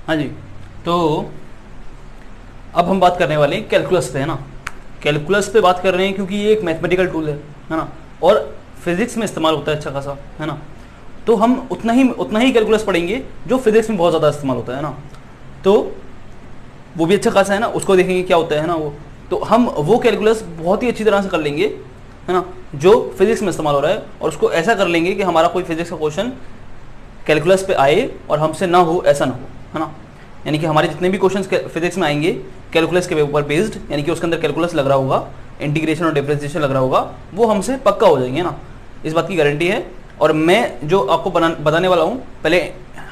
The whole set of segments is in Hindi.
हाँ जी, तो अब हम बात करने वाले हैं कैलकुलस पे, है ना। कैलकुलस पे बात कर रहे हैं क्योंकि ये एक मैथमेटिकल टूल है ना, और फिजिक्स में इस्तेमाल होता है अच्छा खासा, है ना। तो हम उतना ही कैलकुलस पढ़ेंगे जो फिजिक्स में बहुत ज़्यादा इस्तेमाल होता है ना, तो वो भी अच्छा खासा है ना, उसको देखेंगे क्या होता है ना वो। तो हम वो कैलकुलस बहुत ही अच्छी तरह से कर लेंगे, है ना, जो फिजिक्स में इस्तेमाल हो रहा है, और उसको ऐसा कर लेंगे कि हमारा कोई फिजिक्स का क्वेश्चन कैलकुलस पे आए और हमसे ना हो, ऐसा ना हो, है ना। यानी कि हमारे जितने भी क्वेश्चंस फिजिक्स में आएंगे कैलकुलस के ऊपर बेस्ड, यानी कि उसके अंदर कैलकुलस लग रहा होगा, इंटीग्रेशन और डिफरेंशिएशन लग रहा होगा, वो हमसे पक्का हो जाएंगे ना, इस बात की गारंटी है। और मैं जो आपको बताने वाला हूँ, पहले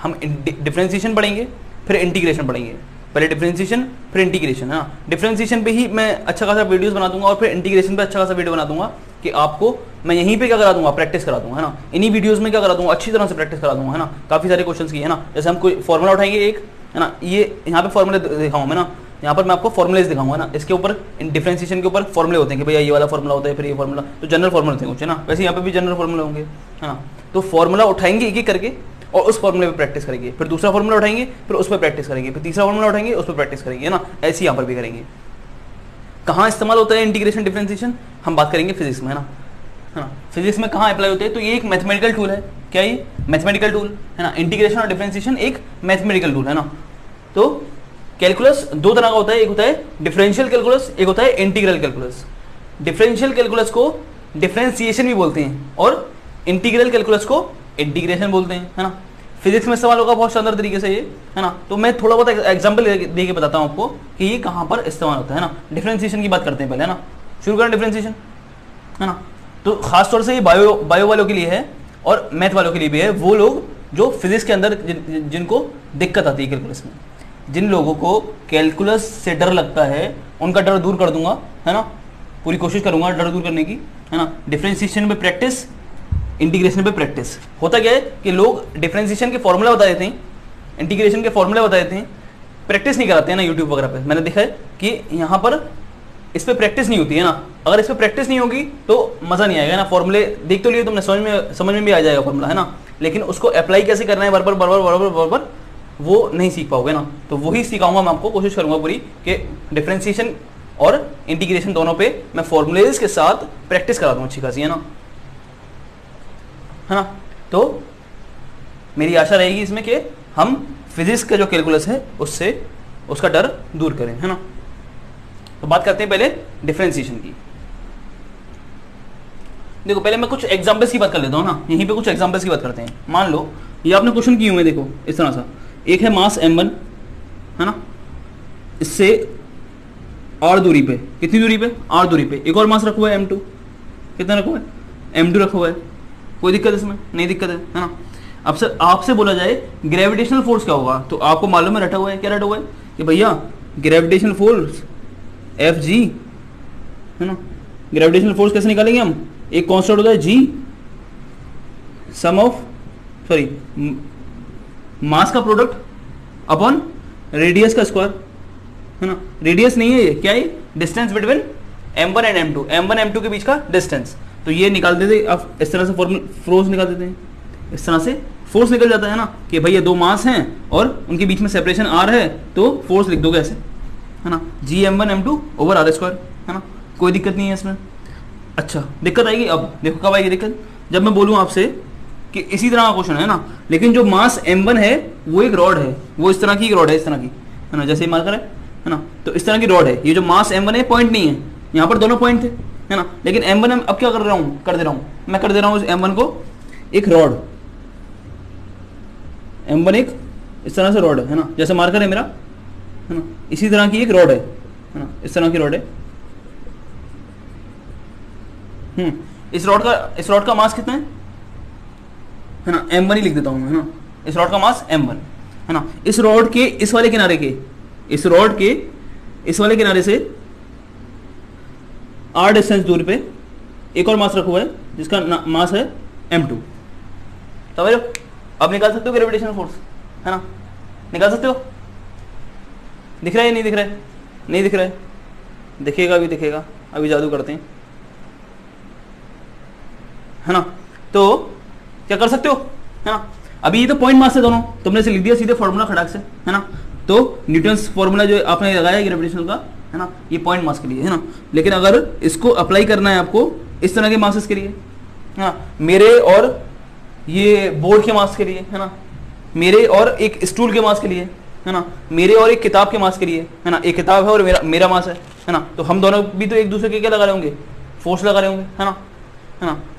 हम डिफरेंशिएशन पढ़ेंगे, फिर इंटीग्रेशन पढ़ेंगे। पहले डिफरेंशिएशन फिर इंटीग्रेशन, है ना। डिफरेंशिएशन पे ही मैं अच्छा खासा वीडियोस बना दूंगा, और फिर इंटीग्रेशन पे अच्छा खासा वीडियो बना दूंगा कि आपको मैं यहीं पे क्या करा दूंगा, प्रैक्टिस करा दूंगा, है ना। इन्हीं वीडियोस में क्या करा दूंगा, अच्छी तरह से प्रैक्टिस करा दूंगा, है ना। काफ़ी सारे क्वेश्चंस की, है ना। जैसे हम कोई फॉर्मूला उठाएंगे एक, है ना, ये यहाँ पे फॉर्मूले दिखाऊंगा मैं ना, यहाँ पर मैं आपको फॉर्मुलेज दिखाऊंगा ना, इसके ऊपर डिफरेंशिएशन के ऊपर फॉर्मुले होते हैं कि भैया ये वाला फॉर्मुला होता है, फिर ये फॉर्मुला, तो जनरल फॉर्मुले होते हैं कुछ, है ना। वैसे यहाँ पे भी जनरल फॉर्मुले होंगे, है ना। तो फॉर्मुला उठाएंगे एक एक करके और उस फॉर्मुले पे प्रैक्टिस करेंगे, फिर दूसरा फॉर्मुला उठाएंगे, फिर उस पर प्रैक्टिस करेंगे, फिर तीसरा फॉर्मुला उठाएंगे, उस पर प्रैक्टिस करेंगे, है ना। ऐसे यहाँ पर भी करेंगे। कहाँ इस्तेमाल होता है इंटीग्रेशन डिफरेंशिएशन, हम बात करेंगे फिजिक्स में, है ना। फिजिक्स में कहाँ अप्लाई होते हैं, तो ये एक मैथमेटिकल टूल है। क्या ये मैथमेटिकल टूल, है ना। इंटीग्रेशन और डिफरेंशिएशन एक मैथमेटिकल टूल है ना। तो कैलकुलस दो तरह का होता है, एक होता है डिफरेंशियल कैलकुलस, एक होता है इंटीग्रल कैलकुलस। डिफरेंशियल कैलकुलस को डिफरेंशिएशन भी बोलते हैं, और इंटीग्रल कैलकुलस को इंटीग्रेशन बोलते हैं, है ना। फिजिक्स में इस्तेमाल होगा बहुत शानदार तरीके से ये, है ना। तो मैं थोड़ा बहुत एग्जांपल दे के बताता हूँ आपको कि ये कहाँ पर इस्तेमाल होता है ना। डिफरेंशिएशन की बात करते हैं पहले, है ना। शुरू करें डिफरेंशिएशन, है ना। तो खास तौर से ये बायो वालों के लिए है और मैथ वालों के लिए भी है। वो लोग जो फिजिक्स के अंदर जिनको दिक्कत आती है कैलकुलस में, जिन लोगों को कैलकुलस से डर लगता है, उनका डर दूर कर दूंगा, है ना। पूरी कोशिश करूंगा डर दूर करने की, है ना। डिफरेंशिएशन पे प्रैक्टिस, इंटीग्रेशन पे प्रैक्टिस। होता क्या है कि लोग डिफरेंशिएशन के फॉर्मूला बता देते हैं, इंटीग्रेशन के फॉर्मूला बता देते हैं, प्रैक्टिस नहीं कराते हैं ना। यूट्यूब वगैरह पे मैंने देखा है कि यहाँ पर इस पर प्रैक्टिस नहीं होती है ना। अगर इस पर प्रैक्टिस नहीं होगी तो मज़ा नहीं आएगा ना। फॉर्मूले देख तो लिए तुमने, समझ में भी आ जाएगा फॉर्मूला, है ना, लेकिन उसको अप्लाई कैसे करना है बराबर बराबर बराबर बराबर वो नहीं सीख पाओगे ना। तो वही सिखाऊंगा मैं आपको, कोशिश करूंगा पूरी कि डिफरेंशिएशन और इंटीग्रेशन दोनों पे मैं फॉर्मूलेज के साथ प्रैक्टिस करा दूँ अच्छी खासी, है ना। तो मेरी आशा रहेगी इसमें कि हम फिजिक्स का जो कैलकुलस है उससे उसका डर दूर करें, है ना। तो बात करते हैं पहले डिफरेंशिएशन की। देखो पहले मैं कुछ एग्जांपल्स की बात कर लेता हूँ ना, यहीं पे कुछ एग्जांपल्स की बात करते हैं। मान लो ये आपने क्वेश्चन किए हुए, देखो इस तरह सा, एक है मास m1, है ना, इससे r दूरी पे, कितनी दूरी पे, r दूरी पे एक और मास रखा हुआ है m2, कितना रखा हुआ है, m2 रखा हुआ है। कोई दिक्कत इसमें नहीं, दिक्कत है ना। अब सर आपसे बोला जाए ग्रेविटेशनल फोर्स क्या होगा, तो आपको मालूम है रटा हुआ है, क्या रटा हुआ है कि भैया ग्रेविटेशनल फोर्स Fg, है ना। ग्रेविटेशनल फोर्स कैसे निकालेंगे हम, एक कांस्टेंट होता है g, सम ऑफ मास का प्रोडक्ट अपॉन रेडियस का स्क्वायर, है ना। रेडियस नहीं है ये, क्या है, distance between m1 and m2, m1 m2 के बीच का डिस्टेंस। तो ये निकाल देते आप इस तरह से, फोर्स निकाल देते हैं, इस तरह से फोर्स निकल जाता है ना कि भैया दो मास हैं और उनके बीच में सेपरेशन r है, तो फोर्स लिख दोगे ऐसे, है ना, Gm1 m2 over r square, है ना। कोई दिक्कत नहीं है इसमें। अच्छा दिक्कत आएगी, अब देखो कब आएगी दिक्कत, जब मैं बोलूँ आपसे कि इसी तरह का क्वेश्चन है ना, लेकिन जो मास m1 है वो एक रॉड है, वो इस तरह की एक रॉड है, इस तरह की, है ना, जैसे ही मार्कर है ना, तो इस तरह की रॉड है। ये जो मास m1 है पॉइंट नहीं है, यहाँ पर दोनों पॉइंट थे, है ना, लेकिन m1 अब क्या कर दे रहा हूँ मैं कर दे रहा हूँ m1 को एक रॉड, m1 एक इस तरह से रॉड है ना, जैसे मार्कर है मेरा, है ना, इसी तरह की एक रॉड है ना, इस तरह की रॉड है। इस रॉड का मास कितना है ना, m1 ही लिख देता हूं मैं, है ना। इस रॉड का मास m1, है ना। इस रॉड के इस वाले किनारे के, इस रॉड के इस वाले किनारे से r डिस्टेंस दूरी पे एक और मास रखा हुआ है जिसका मास है m2। तो अब निकाल सकते हो ग्रेविटेशनल फोर्स, है ना, निकाल सकते हो। दिख रहा है नहीं दिख रहा है, नहीं दिख रहा है, दिखेगा अभी, दिखेगा अभी, जादू करते हैं, है ना। तो क्या कर सकते हो, है ना। अभी ये तो पॉइंट मास है दोनों, तुमने से लिख दिया सीधे फॉर्मूला खड़ाक से, है ना। तो न्यूटन्स फॉर्मूला जो आपने लगाया ग्रेविटेशनल का, है ना, ये पॉइंट मास के लिए है ना। लेकिन अगर इसको अप्लाई करना है आपको इस तरह के मासेस के लिए, है ना, मेरे और ये बोर्ड के मास के लिए, है ना, मेरे और एक स्टूल के मास के लिए, है ना, मेरे और एक किताब के मास के लिए, है ना, एक किताब है और मेरा मास है ना। तो हम दोनों भी तो एक दूसरे के क्या लगा रहे होंगे, फोर्स लगा रहे होंगे, है ना।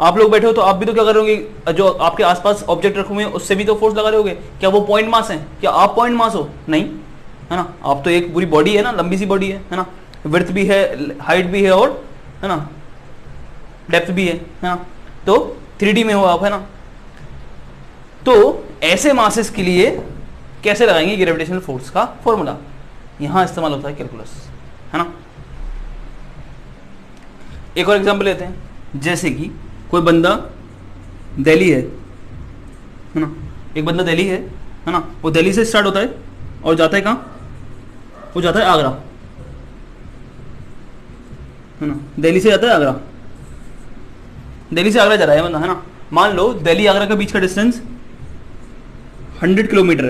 आप लोग बैठे हो तो आप भी तो क्या कर रहे होंगे, जो आपके आसपास ऑब्जेक्ट रखे हुए हैं उससे भी तो फोर्स लगा रहे होगे। क्या वो पॉइंट मास है? क्या आप पॉइंट मास हो? नहीं, है ना। आप तो एक पूरी बॉडी है ना, लंबी सी बॉडी है ना, विड्थ भी है, हाइट भी है और, है ना, डेप्थ भी है ना। तो 3D में हो आप, है ना। तो ऐसे मासेस के लिए कैसे लगाएंगे ग्रेविटेशनल फोर्स का फॉर्मूला, यहां इस्तेमाल होता है कैलकुलस, है ना। एक और एग्जांपल लेते हैं, जैसे कि कोई बंदा दिल्ली है ना, एक बंदा दिल्ली है ना, वो दिल्ली से स्टार्ट होता है और जाता है कहाँ, वो जाता है आगरा, है ना। दिल्ली से जाता है आगरा, दिल्ली से आगरा जा रहा है बंदा, है ना। मान लो दिल्ली आगरा के बीच का डिस्टेंस 100 किलोमीटर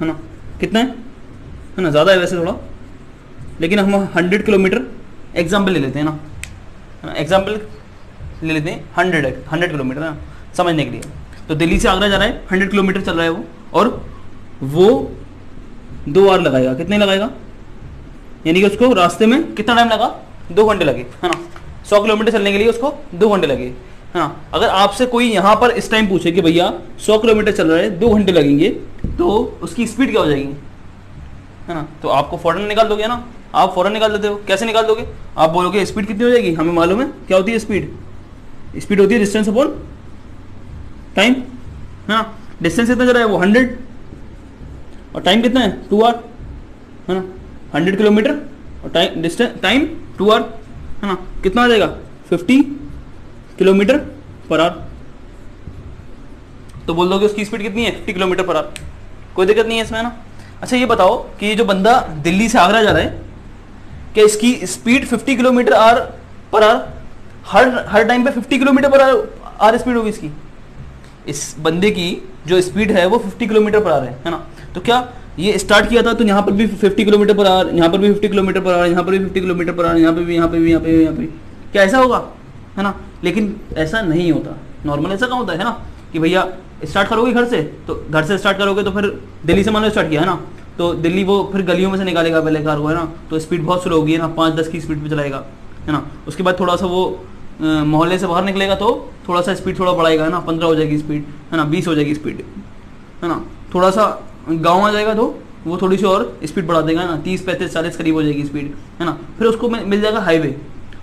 है ना। कितना है ना, ज़्यादा है वैसे थोड़ा, लेकिन हम 100 किलोमीटर एग्जाम्पल ले लेते हैं ना, एग्जाम्पल ले लेते हैं 100 किलोमीटर ना, समझने के लिए। तो दिल्ली से आगरा जा रहा है, 100 किलोमीटर चल रहा है वो, और वो 2 आवर लगाएगा। कितने लगाएगा, यानी कि उसको रास्ते में कितना टाइम लगा, 2 घंटे लगे, है ना। 100 किलोमीटर चलने के लिए उसको 2 घंटे लगे, है ना। अगर आपसे कोई यहाँ पर इस टाइम पूछे कि भैया 100 किलोमीटर चल रहा है, 2 घंटे लगेंगे, तो उसकी स्पीड क्या हो जाएगी, है ना। तो आपको फौरन निकाल दोगे ना, आप फौरन निकाल देते हो। कैसे निकाल दोगे, आप बोलोगे स्पीड कितनी हो जाएगी, हमें मालूम है क्या होती है स्पीड, स्पीड होती है डिस्टेंस अपॉन टाइम, है ना। डिस्टेंस कितना चल रहा है वो 100, और टाइम कितना है 2 आवर, है ना। 100 किलोमीटर और टाइम डिस्टेंस टाइम 2 आवर, है ना। कितना आ जाएगा 50 किलोमीटर पर आवर। तो बोल दोगे उसकी स्पीड कितनी है 50 किलोमीटर पर आवर, कोई दिक्कत नहीं है इसमें, है ना। अच्छा ये बताओ कि ये जो बंदा दिल्ली से आगरा जा रहा है, क्या इसकी स्पीड 50 किलोमीटर पर आवर हर टाइम पे 50 किलोमीटर पर आवर स्पीड होगी इसकी? इस बंदे की जो स्पीड है वो 50 किलोमीटर पर आवर है ना। तो क्या ये स्टार्ट किया था तो यहाँ पर भी 50 किलोमीटर पर आवर, यहाँ पर भी 50 किलोमीटर पर आवर, यहाँ पर भी 50 किलोमीटर पर आवर, यहाँ पे भी, यहाँ पे भी, यहाँ पे भी, यहाँ पे, क्या ऐसा होगा, है ना। लेकिन ऐसा नहीं होता, नॉर्मल ऐसा कहाँ होता है ना, कि भैया स्टार्ट करोगे घर से, तो घर से स्टार्ट करोगे तो फिर दिल्ली से मान लो स्टार्ट किया, है ना, तो दिल्ली वो फिर गलियों में से निकालेगा पहले कार को, है ना। तो स्पीड बहुत स्लो होगी, है ना, 5-10 की स्पीड पे चलाएगा, है ना। उसके बाद थोड़ा सा वो मोहल्ले से बाहर निकलेगा तो थोड़ा सा स्पीड थोड़ा बढ़ाएगा, है ना, 15 हो जाएगी स्पीड, है ना, 20 हो जाएगी स्पीड, है ना। थोड़ा सा गाँव आ जाएगा तो वो थोड़ी सी और स्पीड बढ़ा देगा, है ना, 30, 35, 40 करीब हो जाएगी स्पीड, है ना। फिर उसको मिल जाएगा हाईवे,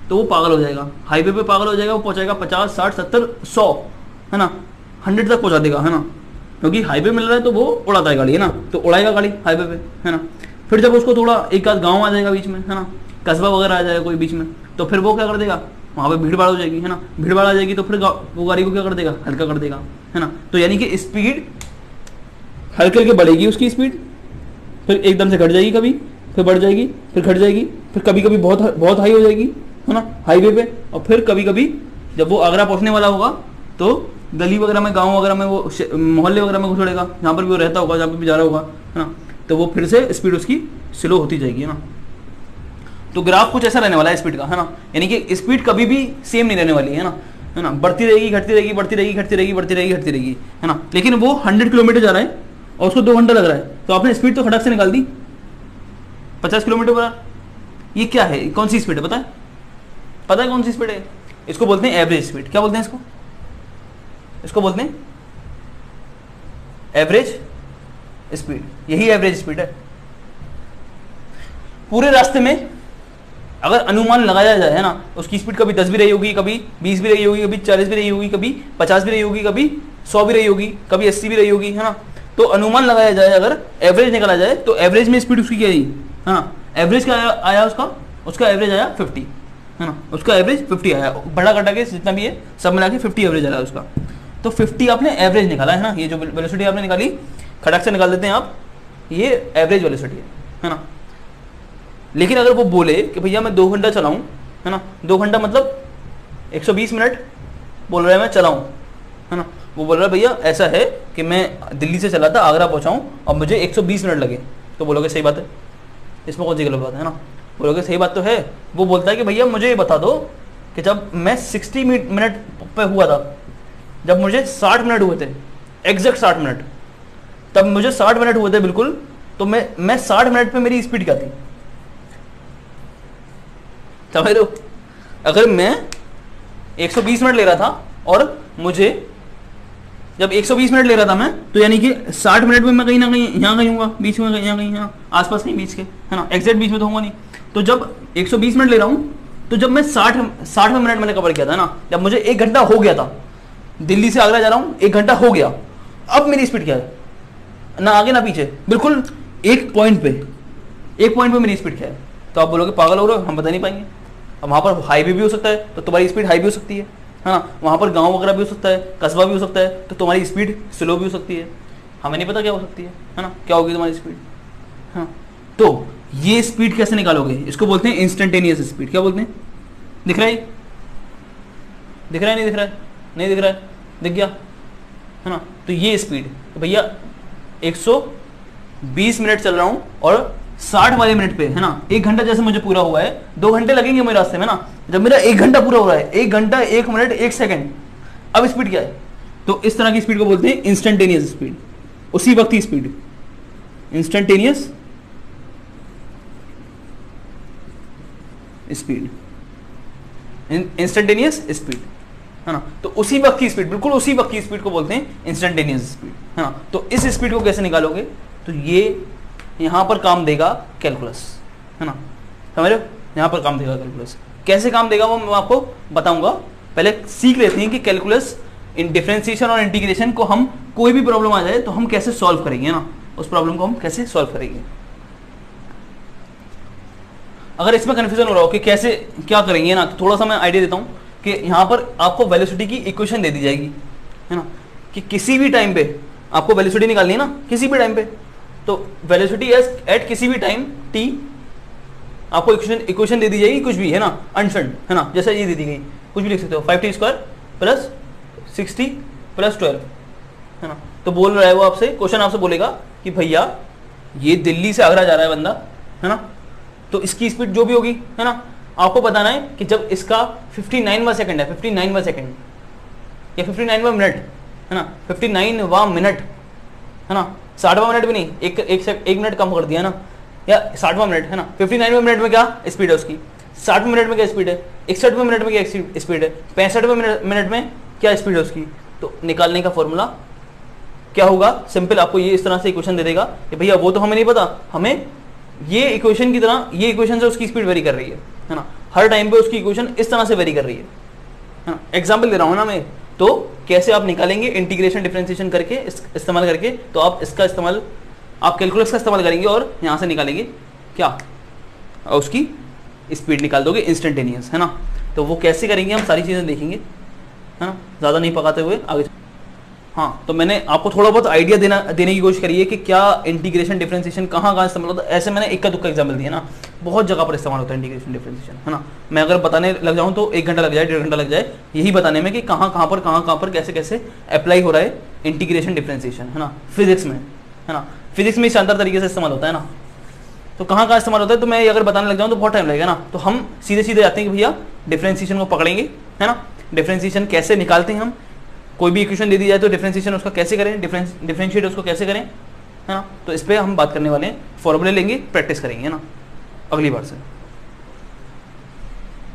तो वो पागल हो जाएगा, हाईवे पे पागल हो जाएगा, वो पहुंचाएगा 50, 60, 70, 100, है ना, 100 तक पहुंचा देगा, है ना। क्योंकि हाईवे मिल रहा है तो वो उड़ाता है गाड़ी, है ना, तो उड़ाएगा गाड़ी हाईवे पे, है ना। फिर जब उसको थोड़ा एक आध गाँव आ जाएगा बीच में, है ना, कस्बा वगैरह आ जाएगा कोई बीच में, तो फिर वो क्या कर देगा, वहाँ पे भीड़ भाड़ हो जाएगी, है ना। भीड़ भाड़ आ जाएगी तो फिर वो गाड़ी को क्या कर देगा, हल्का कर देगा, है ना। तो यानी कि स्पीड हल्के हल्के बढ़ेगी उसकी स्पीड, फिर एकदम से घट जाएगी, कभी फिर बढ़ जाएगी, फिर घट जाएगी, फिर कभी कभी बहुत बहुत हाई हो जाएगी, है ना, हाईवे पे। और फिर कभी कभी जब वो आगरा पहुंचने वाला होगा तो गली वगैरह में, गांव वगैरह में, वो मोहल्ले वगैरह में घुसड़ेगा, जहाँ पर भी वो रहता होगा, जहाँ पर भी जा रहा होगा, है ना। तो वो फिर से स्पीड उसकी स्लो होती जाएगी, है ना। तो ग्राफ कुछ ऐसा रहने वाला है स्पीड का, है ना। यानी कि स्पीड कभी भी सेम नहीं रहने वाली है ना, बढ़ती रहेगी, घटती रहेगी, बढ़ती रहेगी, घटती रहेगी, बढ़ती रहेगी, घटती रहेगी, है ना। लेकिन वो 100 किलोमीटर जा रहा है और उसको 2 घंटा लग रहा है, तो आपने स्पीड तो खटक से निकाल दी 50 किलोमीटर पर आवर। ये क्या है, कौन सी स्पीड है, पता है कौन सी स्पीड है? इसको बोलते हैं एवरेज स्पीड। क्या बोलते हैं इसको? इसको बोलते हैं एवरेज स्पीड। यही एवरेज स्पीड है। पूरे रास्ते में अगर अनुमान लगाया जाए, है ना, उसकी स्पीड कभी 10 भी रही होगी, कभी 20 भी रही होगी, कभी 40 भी रही होगी, कभी 50 भी रही होगी, कभी 100 भी रही होगी, कभी 80 भी रही होगी, है ना। तो अनुमान लगाया जाए, अगर एवरेज निकाला जाए तो एवरेज में स्पीड उसकी क्या रही, है ना। एवरेज क्या आया उसका एवरेज आया 50, है ना। उसका एवरेज 50 आया, बड़ा घटा के जितना भी है सब मिला के 50 एवरेज आया उसका। तो 50 आपने एवरेज निकाला, है ना। ये जो वेलोसिटी आपने निकाली, खड़क से निकाल देते हैं आप, ये एवरेज वेलोसिटी है ना। लेकिन अगर वो बोले कि भैया मैं 2 घंटा चलाऊं, है ना, 2 घंटा मतलब 120 मिनट बोल रहे हैं मैं चलाऊं, है ना, वो बोल रहा है भैया ऐसा है कि मैं दिल्ली से चला था आगरा पहुंचाऊं और मुझे 120 मिनट लगे, तो बोलोगे सही बात है, इसमें कौन सी गलत बात है ना, बोलोगे सही बात तो है। वो बोलता है कि भैया मुझे ये बता दो कि जब मैं 60 मिनट पे हुआ था, जब मुझे 60 मिनट हुए थे, एग्जैक्ट 60 मिनट, तब मुझे 60 मिनट हुए थे बिल्कुल, तो मैं 60 मिनट पे मेरी स्पीड क्या थी, समझ रहे हो? अगर मैं 120 मिनट ले रहा था और मुझे जब 120 मिनट ले रहा था मैं, तो यानी कि 60 मिनट में मैं कहीं ना कहीं यहाँ कहीं हूँगा, बीच में यहाँ कहीं, यहाँ आसपास नहीं, बीच के, है ना, एग्जैक्ट बीच में तो होगा नहीं। तो जब 120 मिनट ले रहा हूँ, तो जब मैं 60 मिनट मैंने कवर किया था ना, जब मुझे 1 घंटा हो गया था, दिल्ली से आगरा जा रहा हूँ, 1 घंटा हो गया, अब मेरी स्पीड क्या है, ना आगे ना पीछे, बिल्कुल एक पॉइंट पे मेरी स्पीड क्या है। तो आप बोलोगे पागल हो रहे हो, हम बता नहीं पाएंगे। अब वहाँ पर हाईवे भी हो सकता है, तो तुम्हारी स्पीड हाई भी हो सकती है ना, वहाँ पर गांव वगैरह भी हो सकता है, कस्बा भी हो सकता है, तो तुम्हारी स्पीड स्लो भी हो सकती है, हमें नहीं पता क्या हो सकती है ना, क्या होगी तुम्हारी स्पीड। हाँ, तो ये स्पीड कैसे निकालोगे, इसको बोलते हैं इंस्टेंटेनियस स्पीड। क्या बोलते हैं, दिख रहा है, दिख रहा है, नहीं दिख रहा है, नहीं दिख रहा है, दिख गया है ना। तो ये स्पीड, तो भैया 120 मिनट चल रहा हूं और 60 वाले मिनट पे, है ना, 1 घंटा जैसे मुझे पूरा हुआ है, 2 घंटे लगेंगे मेरे रास्ते में ना, जब मेरा 1 घंटा पूरा हो रहा है, 1 घंटा 1 मिनट 1 सेकंड, अब स्पीड क्या है, तो इस तरह की स्पीड को बोलते हैं इंस्टेंटेनियस स्पीड, उसी वक्त की speed, instantaneous speed, instantaneous speed, है ना। तो उसी वक्त की स्पीड, बिल्कुल उसी वक्त की स्पीड को बोलते हैं इंस्टेंटेनियस स्पीड, है ना। तो इस स्पीड को कैसे निकालोगे, तो ये यहां पर काम देगा कैलकुलस, है ना, समझ रहे हो, यहां पर काम देगा कैलकुलस। कैसे काम देगा वो मैं आपको बताऊंगा, पहले सीख लेते हैं कि कैलकुलस इन डिफरेंशिएशन और इंटीग्रेशन को हम कोई भी प्रॉब्लम आ जाए तो हम कैसे सॉल्व करेंगे ना, उस प्रॉब्लम को हम कैसे सॉल्व करेंगे। अगर इसमें कंफ्यूजन हो रहा हो कि कैसे क्या करेंगे ना, थोड़ा सा मैं आइडिया देता हूं कि यहां पर आपको वेलोसिटी की इक्वेशन दे दी जाएगी, है ना, कि किसी भी टाइम पे आपको वेलोसिटी निकालनी है ना, किसी भी टाइम पे, तो वेलोसिटी एट किसी भी टाइम t आपको इक्वेशन दे दी जाएगी, कुछ भी, है ना, अनशर्ट, है ना, जैसे ये दे दी गई, कुछ भी लिख सकते हो, 5t² प्लस 60 प्लस 12, है ना। तो बोल रहा है वो आपसे, क्वेश्चन आपसे बोलेगा कि भैया ये दिल्ली से आगरा जा रहा है बंदा, है ना, तो इसकी स्पीड जो भी होगी, है ना, आपको बताना है कि जब इसका 59वां सेकंड है, 59वां सेकंड या 59वां मिनट, है ना, 59वां मिनट, है ना, 60वां मिनट भी नहीं, एक मिनट कम कर दिया ना, या 60वां मिनट, है ना, 59वें मिनट में क्या स्पीड है उसकी, 60वें मिनट में क्या स्पीड है, 61वें मिनट में क्या स्पीड है, 65वें मिनट में क्या स्पीड है उसकी। तो निकालने का फॉर्मूला क्या होगा, सिंपल, आपको ये इस तरह से इक्वेशन दे देगा कि भैया वो तो हमें नहीं पता, हमें ये इक्वेशन की तरह, ये इक्वेशन से उसकी स्पीड वेरी कर रही है ना, हर टाइम पे उसकी इक्वेशन इस तरह से वेरी कर रही है ना। एग्जाम्पल दे रहा हूँ ना मैं, तो कैसे आप निकालेंगे इंटीग्रेशन डिफरेंशिएशन करके, इस्तेमाल करके, तो आप इसका इस्तेमाल, आप कैलकुलस का इस्तेमाल करेंगे और यहाँ से निकालेंगे क्या, उसकी स्पीड निकाल दोगे इंस्टेंटेनियस, है ना। तो वो कैसे करेंगे हम सारी चीज़ें देखेंगे, है ना, ज़्यादा नहीं पकाते हुए आगे। हाँ, तो मैंने आपको थोड़ा बहुत आइडिया देने की कोशिश करी है कि क्या इंटीग्रेशन डिफरेंशिएशन कहाँ इस्तेमाल होता है। ऐसे मैंने इक्का दुक्का एग्जाम्पल दिया ना, बहुत जगह पर इस्तेमाल होता है इंटीग्रेशन डिफरेंशिएशन, है ना। मैं अगर बताने लग जाऊँ तो 1 घंटा लग जाए, 1.5 घंटा लग जाए यही बताने में कि कहाँ पर कैसे कैसे अप्लाई हो रहा है इंटीग्रेशन डिफरेंशिएशन, है ना, फिजिक्स में, है ना। फिजिक्स में शानदार तरीके से इस्तेमाल होता है ना, तो कहाँ इस्तेमाल होता है, तो मैं अगर बताने लग जाऊँ तो बहुत टाइम लगेगा ना। तो हम सीधे जाते हैं कि भैया डिफरेंशिएशन को पकड़ेंगे, है ना, डिफरेंशिएशन कैसे निकालते हैं हम, कोई भी इक्वेशन दे दी जाए तो डिफरेंशिएशन उसका कैसे करें, डिफरेंशिएट उसको कैसे करें, है ना। तो इस पर हम बात करने वाले हैं, फॉर्मूले लेंगे, प्रैक्टिस करेंगे, है ना, अगली बार से।